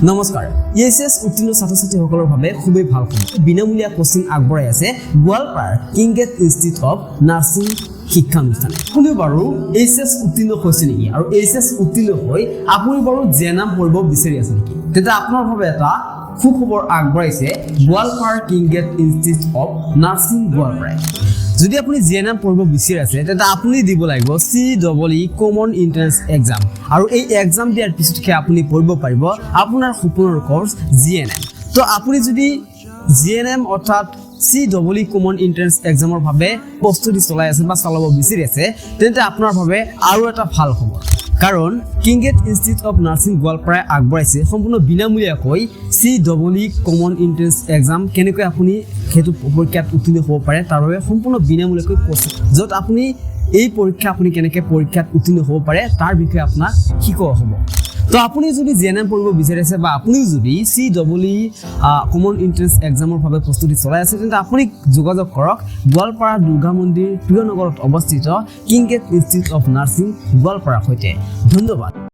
নমস্কাৰ ইএছএছ উত্তীৰ্ণ ছাত্ৰ-ছাত্ৰীসকলৰ বাবে খুবেই ভাল খবৰ বিনামূলীয়া কোচিং আগবঢ়াই আছে গোৱালপাৰাৰ কিংগেট ইনষ্টিটিউট অফ নাৰ্ছিং শিক্ষানুষ্ঠানে আপুনি বাৰু এইচএছ উত্তীৰ্ণ হৈছে নেকি আৰু এইচএছ উত্তীৰ্ণ হৈ আপুনি বাৰু GNM পঢ়িব বিচাৰি আছে নেকি তেতিয়া আপোনাৰ বাবে এটা সুখবৰ আগবঢ়াইছে গোৱালপাৰাৰ কিংগেট ইনষ্টিটিউট অফ নাৰ্ছিং গোৱালপাৰা যদি আপুনি GNM পঢ়িব বিচাৰি আছে তেতিয়া আপুনি দিব লাগিব CEE কমন এন্ট্ৰেন্স এক্সাম আৰু এই এক্সাম দিয়াৰ পিছতহে আপুনি পঢ়িব পাৰিব আপোনাৰ সপোনৰ কোৰ্স GNM তো আপুনি যদি GNM অৰ্থাৎ CEE কমন এন্ট্ৰেন্স এক্সামৰ বাবে প্ৰস্তুতি চলাই আছে বা চলাব বিচাৰি আছে তেন্তে আপোনাৰ বাবে আৰু এটা ভাল খবৰ কাৰণ কিংগেট ইনষ্টিটিউট অফ নাৰ্ছিং গোৱালপাৰাই আগবঢ়াইছে সম্পূৰ্ণ বিনামূলীয়াকৈ CEE কমন এন্ট্ৰেন্স এক্সাম কেনেকৈ আপুনি হেতু পৰীক্ষাত উত্তীৰ্ণ হ'ব পাৰে তাৰ বাবে সম্পূৰ্ণ বিনামূলীয়াকৈ কোচিং য'ত আপুনি এই পৰীক্ষা আপুনি কেনেকৈ পৰীক্ষাত উত্তীৰ্ণ হ'ব পাৰে তাৰ বিষয়ে আপোনাক শিকোৱা হ'ব তো আপুনি যদি GNM পঢ়িব বিচাৰিছে বা আপুনি যদি CEE কমন এন্ট্ৰেন্স এক্সামৰ বাবে প্ৰস্তুতি চলাই আছে তেন্তে আপুনি যোগাযোগ কৰক গোৱালপাৰা দুৰ্গা মন্দিৰ প্ৰিয়নগৰত অৱস্থিত কিংগেট ইনষ্টিটিউট অফ নাৰ্ছিং গোৱালপাৰাৰ সৈতে ধন্যবাদ